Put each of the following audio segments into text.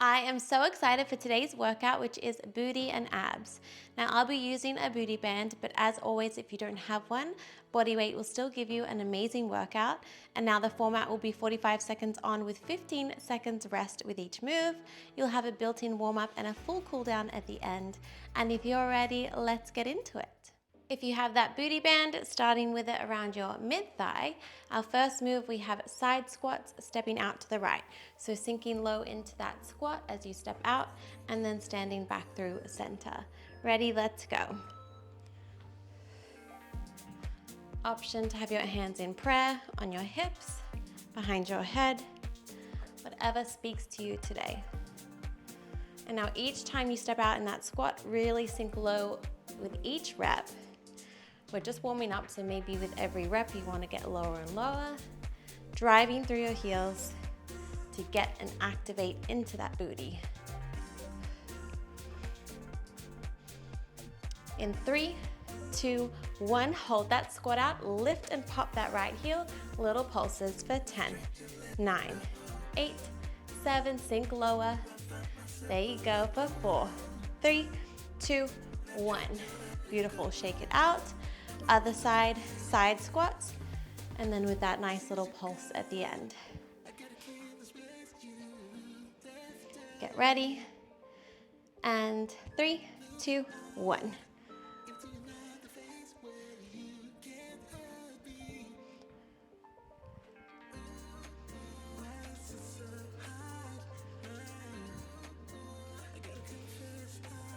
I am so excited for today's workout, which is booty and abs. Now I'll be using a booty band, but as always, if you don't have one, body weight will still give you an amazing workout. And now the format will be 45 seconds on with 15 seconds rest with each move. You'll have a built-in warm-up and a full cool down at the end. And if you're ready, let's get into it. If you have that booty band, starting with it around your mid-thigh, our first move, we have side squats, stepping out to the right. So sinking low into that squat as you step out and then standing back through center. Ready, let's go. Option to have your hands in prayer on your hips, behind your head, whatever speaks to you today. And now each time you step out in that squat, really sink low with each rep. We're just warming up, so maybe with every rep you want to get lower and lower, driving through your heels to get and activate into that booty. In 3, 2, 1, hold that squat out, lift and pop that right heel, little pulses for 10, 9, 8, 7, sink lower. There you go for 4, 3, 2, 1. Beautiful, shake it out. Other side, side squats, and then with that nice little pulse at the end. Get ready, and 3, 2, 1.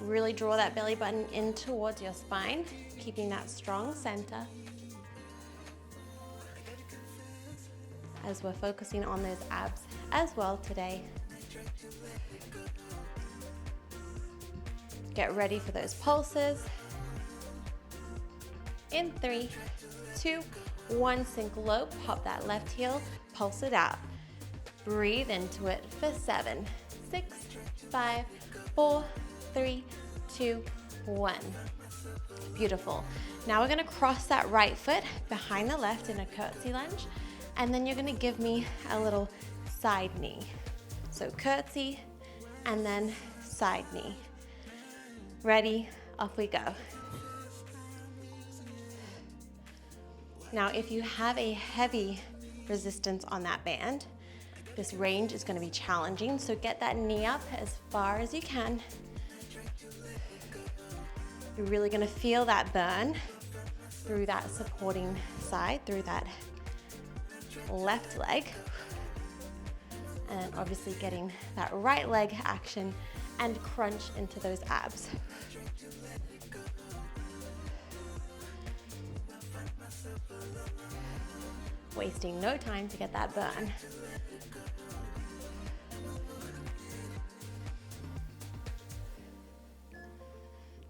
Really draw that belly button in towards your spine, keeping that strong center. As we're focusing on those abs as well today. Get ready for those pulses. In 3, 2, 1, sink low, pop that left heel, pulse it out. Breathe into it for 7, 6, 5, 4, 3, 2, 1. Beautiful. Now we're going to cross that right foot behind the left in a curtsy lunge, and then you're going to give me a little side knee. So curtsy and then side knee. Ready? Off we go. Now if you have a heavy resistance on that band, this range is going to be challenging, so get that knee up as far as you can. You're really going to feel that burn through that supporting side, through that left leg, and obviously getting that right leg action and crunch into those abs. Wasting no time to get that burn.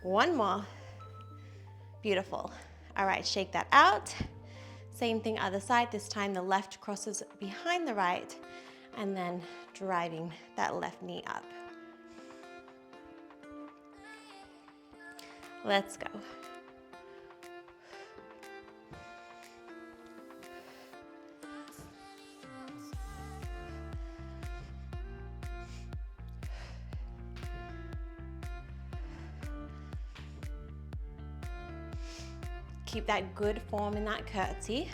One more. Beautiful. All right, shake that out. Same thing other side. This time the left crosses behind the right and then driving that left knee up. Let's go. Keep that good form in that curtsy.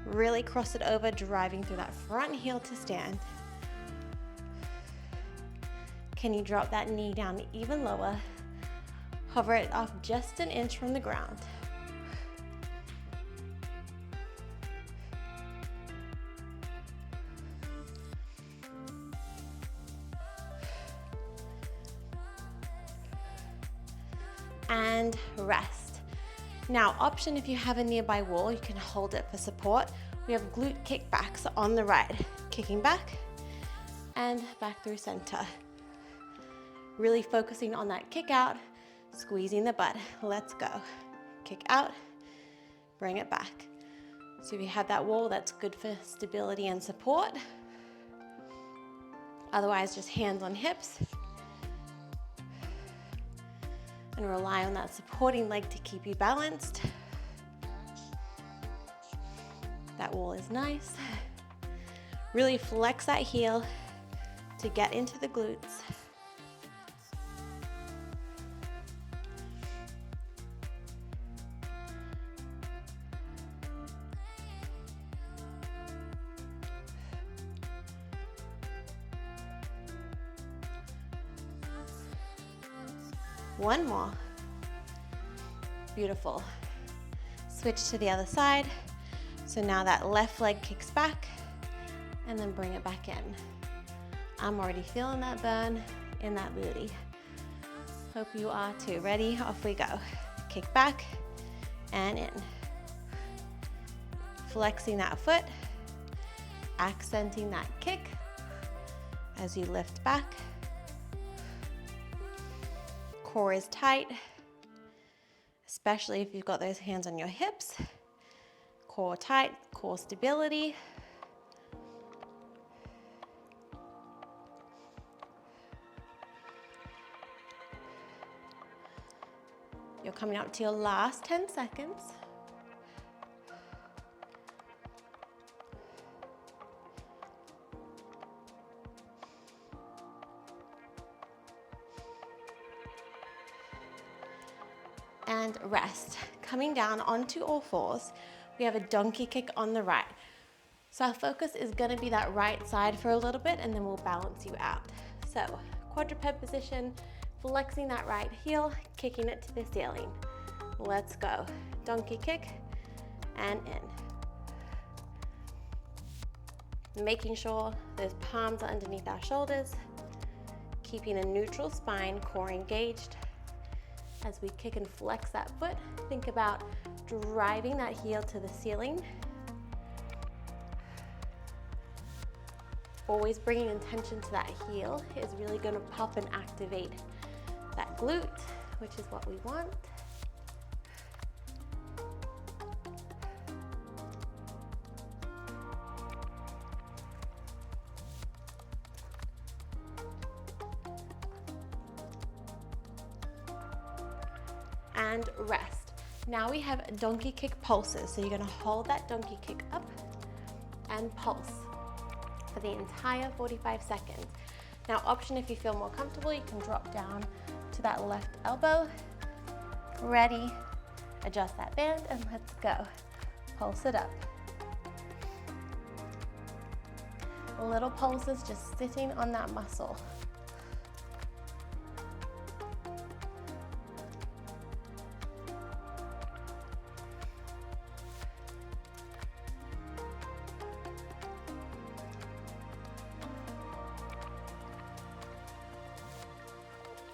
Really cross it over, driving through that front heel to stand. Can you drop that knee down even lower? Hover it off just an inch from the ground. And rest. Now, option if you have a nearby wall, you can hold it for support. We have glute kickbacks on the right, kicking back and back through center. Really focusing on that kick out, squeezing the butt. Let's go. Kick out, bring it back. So if you have that wall, that's good for stability and support. Otherwise, just hands on hips. And rely on that supporting leg to keep you balanced. That wall is nice. Really flex that heel to get into the glutes. One more. Beautiful. Switch to the other side. So now that left leg kicks back and then bring it back in. I'm already feeling that burn in that booty. Hope you are too. Ready? Off we go. Kick back and in. Flexing that foot, accenting that kick as you lift back. Core is tight, especially if you've got those hands on your hips. Core tight, core stability. You're coming up to your last 10 seconds. And rest. Coming down onto all fours, we have a donkey kick on the right. So our focus is gonna be that right side for a little bit, and then we'll balance you out. So quadruped position, flexing that right heel, kicking it to the ceiling. Let's go. Donkey kick and in. Making sure those palms are underneath our shoulders, keeping a neutral spine, core engaged. As we kick and flex that foot, think about driving that heel to the ceiling. Always bringing intention to that heel is really going to pop and activate that glute, which is what we want. And rest. Now we have donkey kick pulses. So you're gonna hold that donkey kick up and pulse for the entire 45 seconds. Now option, if you feel more comfortable, you can drop down to that left elbow. Ready, adjust that band and let's go. Pulse it up. Little pulses just sitting on that muscle.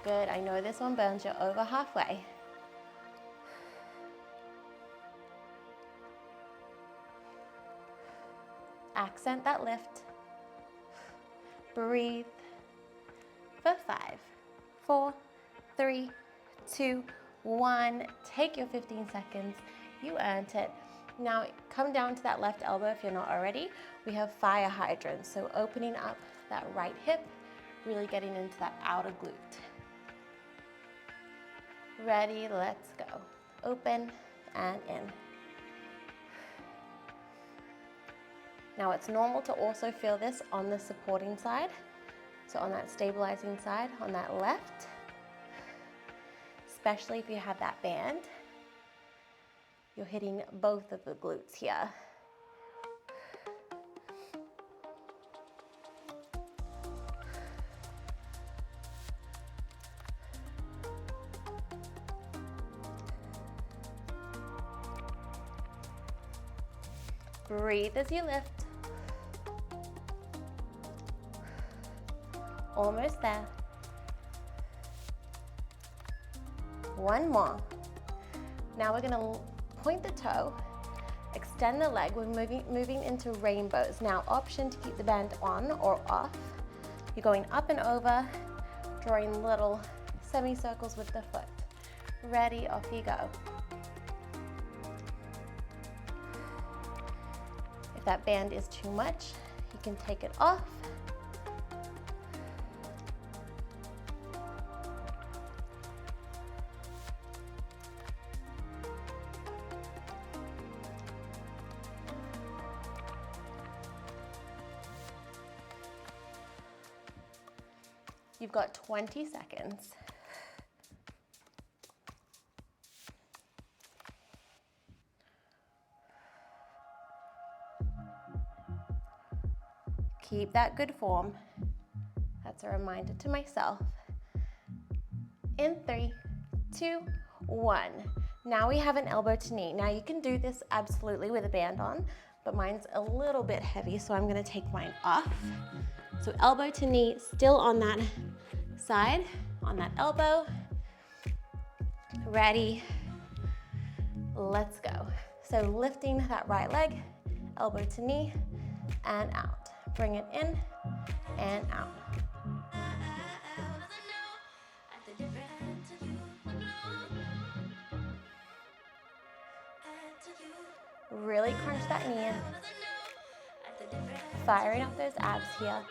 Good, I know this one burns, you're over halfway. Accent that lift. Breathe for 5, 4, 3, 2, 1. Take your 15 seconds, you earned it. Now come down to that left elbow if you're not already. We have fire hydrants, so opening up that right hip, really getting into that outer glute. Ready, let's go. Open and in. Now it's normal to also feel this on the supporting side. So on that stabilizing side, on that left, especially if you have that band, you're hitting both of the glutes here. Breathe as you lift. Almost there. One more. Now we're gonna point the toe, extend the leg. We're moving into rainbows. Now option to keep the band on or off. You're going up and over, drawing little semicircles with the foot. Ready, off you go. If that band is too much, you can take it off. You've got 20 seconds. Keep that good form. That's a reminder to myself. In 3, 2, 1. Now we have an elbow to knee. Now you can do this absolutely with a band on, but mine's a little bit heavy, so I'm gonna take mine off. So elbow to knee, still on that side, on that elbow. Ready, let's go. So lifting that right leg, elbow to knee, and out. Bring it in and out. Really crunch that knee in. Firing up those abs here.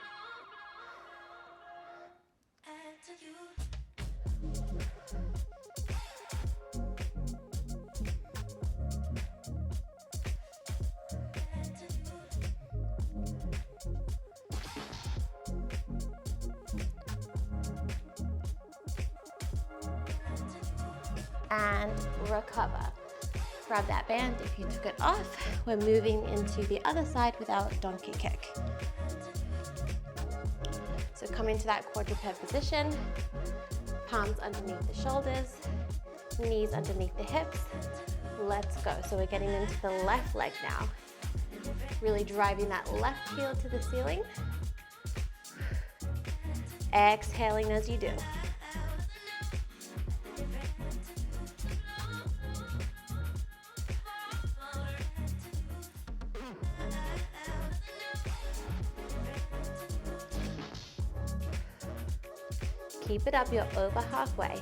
And recover. Grab that band if you took it off. We're moving into the other side with our donkey kick. So come into that quadruped position, palms underneath the shoulders, knees underneath the hips. Let's go. So we're getting into the left leg now. Really driving that left heel to the ceiling. Exhaling as you do. Keep it up, you're over halfway.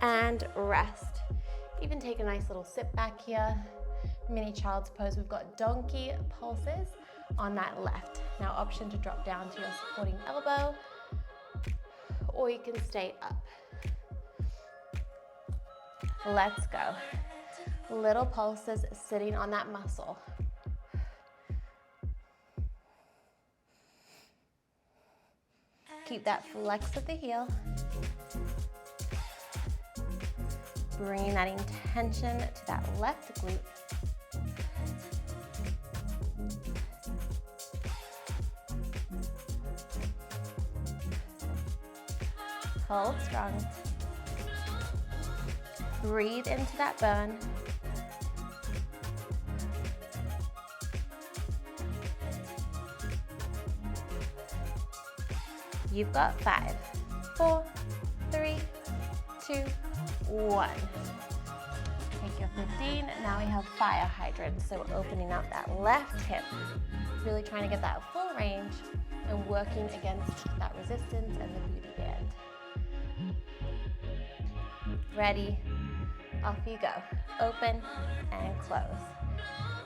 And rest. Even take a nice little sit back here. Mini child's pose. We've got donkey pulses on that left. Now option to drop down to your supporting elbow, or you can stay up. Let's go. Little pulses sitting on that muscle. Keep that flex of the heel. Bringing that intention to that left glute. Hold strong. Breathe into that burn. You've got 5, 4, 3, 2, 1. Take your 15. Now we have fire hydrant. So opening up that left hip. Really trying to get that full range and working against that resistance and the booty band. Ready, off you go. Open and close.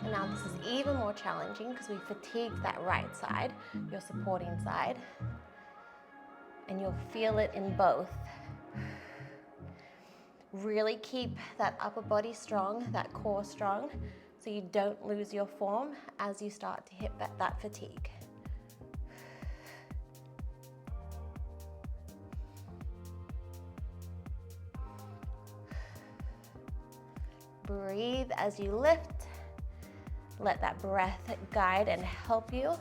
And now this is even more challenging because we fatigued that right side, your supporting side, and you'll feel it in both. Really keep that upper body strong, that core strong, so you don't lose your form as you start to hit that fatigue. Breathe as you lift. Let that breath guide and help you.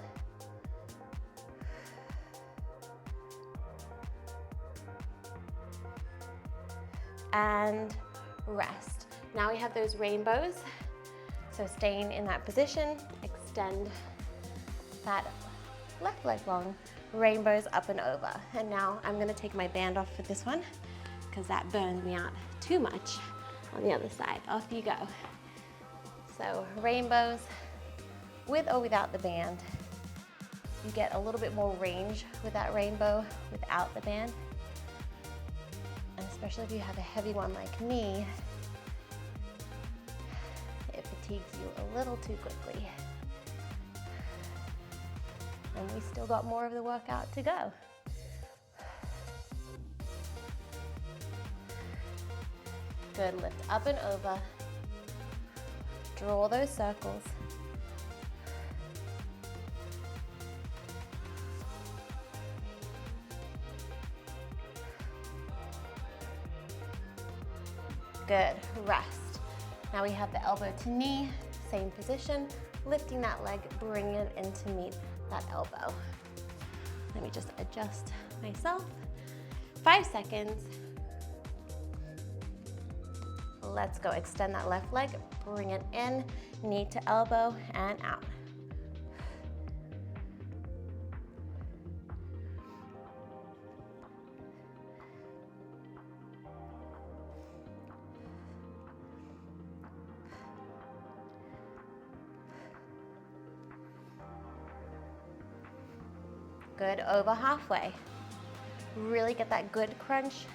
And rest. Now we have those rainbows. So staying in that position, extend that left leg long, rainbows up and over. And now I'm gonna take my band off for this one because that burned me out too much on the other side. Off you go. So rainbows with or without the band. You get a little bit more range with that rainbow without the band. And especially if you have a heavy one like me, it fatigues you a little too quickly. And we still got more of the workout to go. Good, lift up and over. Draw those circles. Good, rest. Now we have the elbow to knee, same position, lifting that leg, bringing it in to meet that elbow. Let me just adjust myself. 5 seconds. Let's go, extend that left leg, bring it in, knee to elbow and out. Good, over halfway. Really get that good crunch.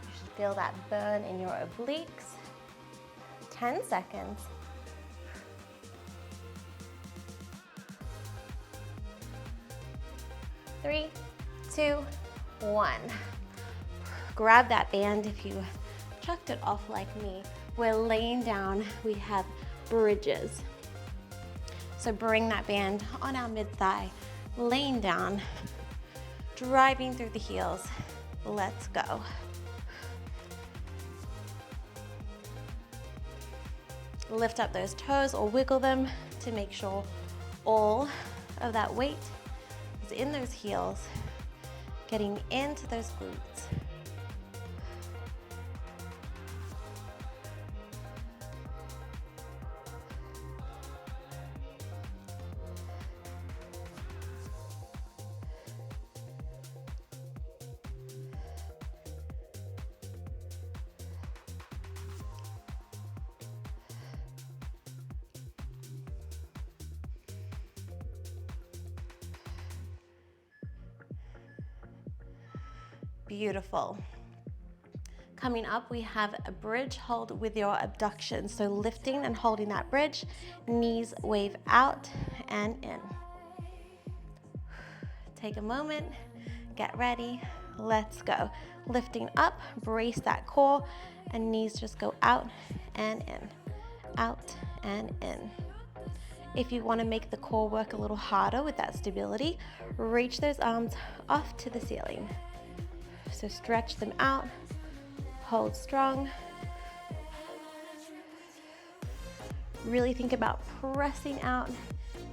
You should feel that burn in your obliques. 10 seconds. Three, two, one. Grab that band if you chucked it off like me. We're laying down, we have bridges. So bring that band on our mid-thigh, laying down, driving through the heels. Let's go. Lift up those toes or wiggle them to make sure all of that weight is in those heels, getting into those glutes. Beautiful. Coming up, we have a bridge hold with your abductions. So lifting and holding that bridge, knees wave out and in. Take a moment, get ready, let's go. Lifting up, brace that core, and knees just go out and in, out and in. If you want to make the core work a little harder with that stability, reach those arms off to the ceiling. So stretch them out, hold strong. Really think about pressing out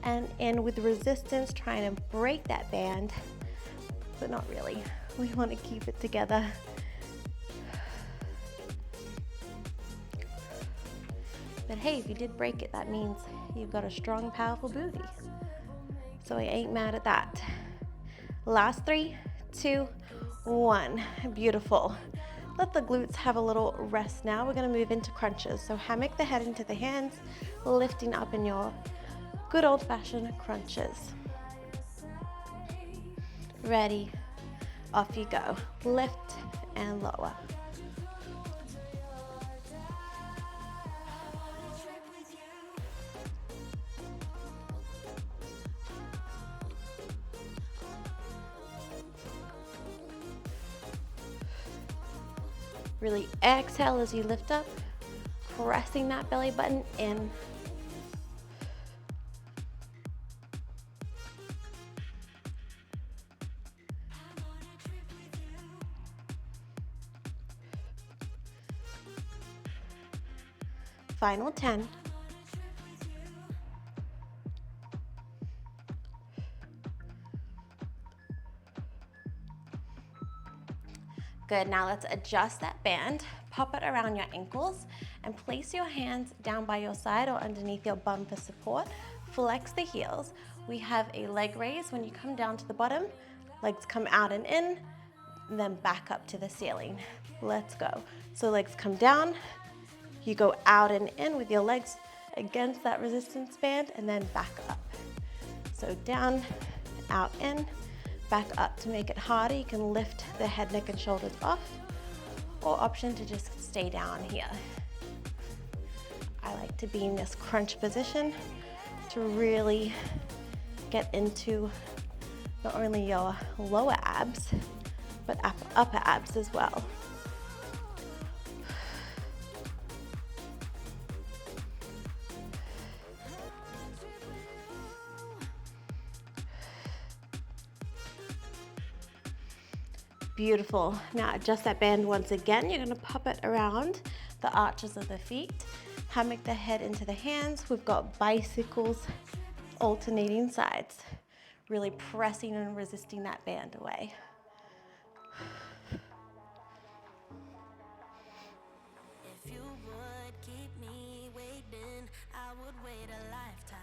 and in with resistance, trying to break that band, but not really. We want to keep it together. But hey, if you did break it, that means you've got a strong, powerful booty. So I ain't mad at that. Last 3, 2, 1. Beautiful. Let the glutes have a little rest now. We're going to move into crunches. So hammock the head into the hands, lifting up in your good old-fashioned crunches. Ready, off you go. Lift and lower. Really exhale as you lift up, pressing that belly button in. Final 10. Good, now let's adjust that band, pop it around your ankles, and place your hands down by your side or underneath your bum for support. Flex the heels. We have a leg raise. When you come down to the bottom, legs come out and in, and then back up to the ceiling. Let's go. So legs come down, you go out and in with your legs against that resistance band, and then back up. So down, out, in, back up. To make it harder, you can lift the head, neck, and shoulders off, or option to just stay down here. I like to be in this crunch position to really get into not only your lower abs, upper abs as well. Beautiful. Now adjust that band once again. You're gonna pop it around the arches of the feet, hammock the head into the hands. We've got bicycles, alternating sides, really pressing and resisting that band away. If you would keep me waiting, I would wait a lifetime.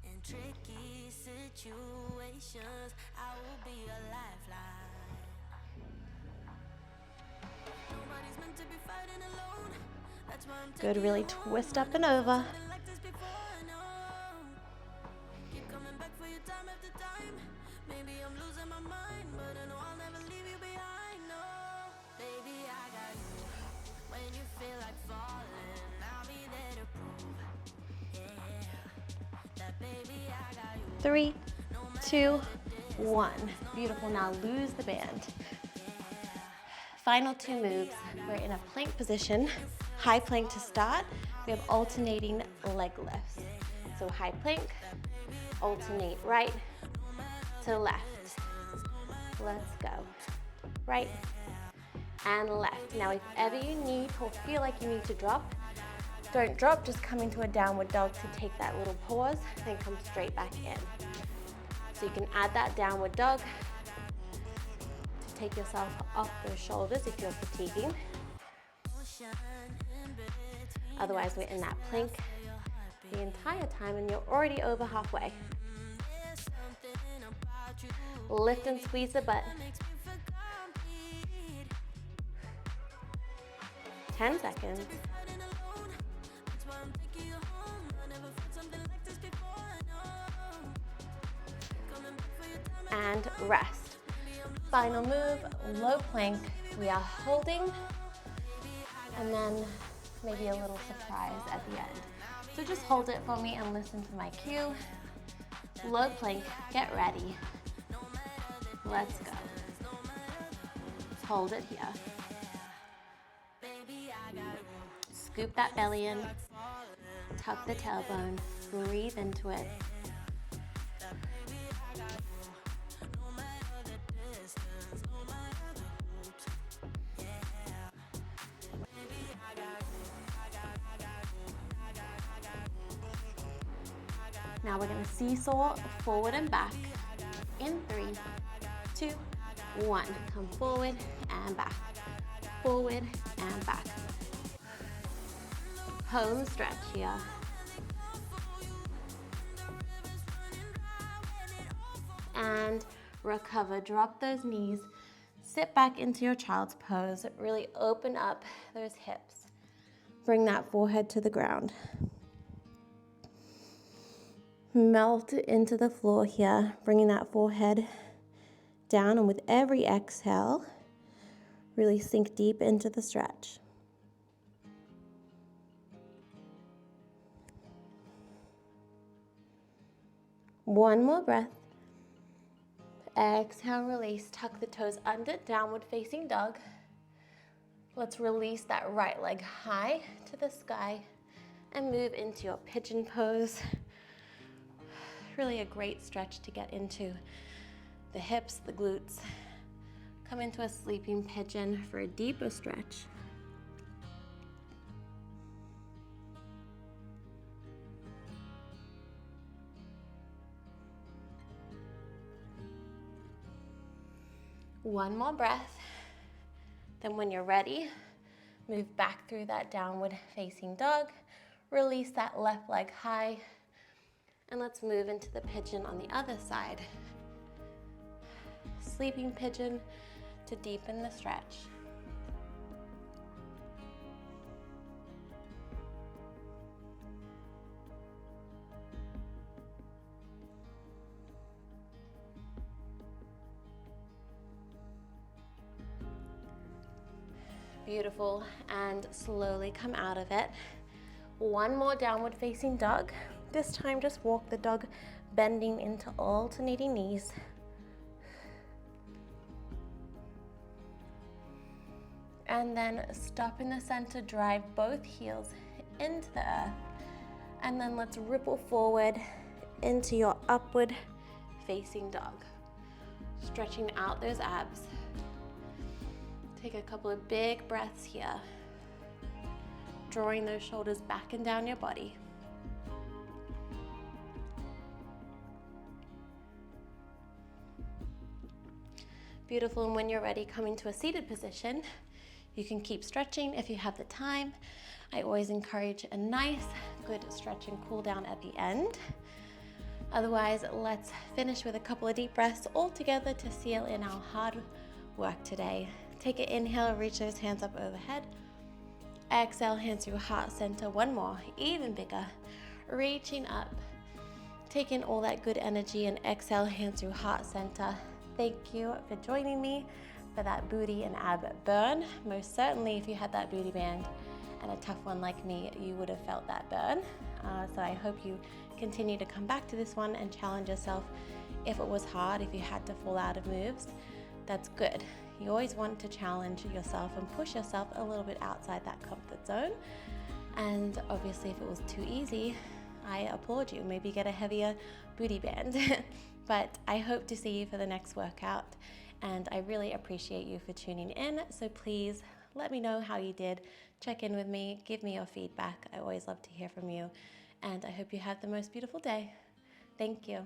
In tricky situations, I will be a lifeline. Nobody's meant to be fighting alone. That's why I'm Good, really twist up and over. something like this before. I know. Keep coming back for you time after time. Maybe I'm losing my mind, but I know I'll never leave you behind. No, baby, I got you. When you feel like falling, I'll be there to prove. Yeah, that baby, I got you. 3, 2, 1. Beautiful. Now lose the band. Final 2 moves. We're in a plank position. High plank to start. We have alternating leg lifts. So high plank, alternate right to left. Let's go. Right and left. Now if ever you need or feel like you need to drop, don't drop, just come into a downward dog to take that little pause, then come straight back in. So you can add that downward dog to take yourself off those shoulders if you're fatiguing. Otherwise, we're in that plank the entire time and you're already over halfway. Lift and squeeze the butt. 10 seconds. And rest. Final move, low plank. We are holding and then maybe a little surprise at the end. So just hold it for me and listen to my cue. Low plank, get ready. Let's go. Hold it here. Scoop that belly in, tuck the tailbone, breathe into it. Now we're gonna seesaw forward and back in 3, 2, 1. Come forward and back, forward and back. Home stretch here. And recover, drop those knees, sit back into your child's pose, really open up those hips. Bring that forehead to the ground. Melt into the floor here, bringing that forehead down, and with every exhale, really sink deep into the stretch. One more breath. Exhale, release, tuck the toes under, downward facing dog. Let's release that right leg high to the sky and move into your pigeon pose. Really a great stretch to get into the hips, the glutes. Come into a sleeping pigeon for a deeper stretch. One more breath. Then when you're ready, move back through that downward facing dog. Release that left leg high. And let's move into the pigeon on the other side. Sleeping pigeon to deepen the stretch. Beautiful, and slowly come out of it. One more downward facing dog. This time just walk the dog bending into alternating knees. And then stop in the center, drive both heels into the earth. And then let's ripple forward into your upward facing dog. Stretching out those abs. Take a couple of big breaths here. Drawing those shoulders back and down your body. Beautiful, and when you're ready, come into a seated position. You can keep stretching if you have the time. I always encourage a nice, good stretch and cool down at the end. Otherwise, let's finish with a couple of deep breaths all together to seal in our hard work today. Take an inhale, reach those hands up overhead. Exhale, hands through heart center. One more, even bigger. Reaching up. Take in all that good energy and exhale, hands through heart center. Thank you for joining me for that booty and ab burn. Most certainly, if you had that booty band and a tough one like me, you would have felt that burn. So I hope you continue to come back to this one and challenge yourself. If it was hard, if you had to fall out of moves, that's good. You always want to challenge yourself and push yourself a little bit outside that comfort zone. And obviously, if it was too easy, I applaud you. Maybe get a heavier booty band. But I hope to see you for the next workout. And I really appreciate you for tuning in. So please let me know how you did. Check in with me. Give me your feedback. I always love to hear from you. And I hope you have the most beautiful day. Thank you.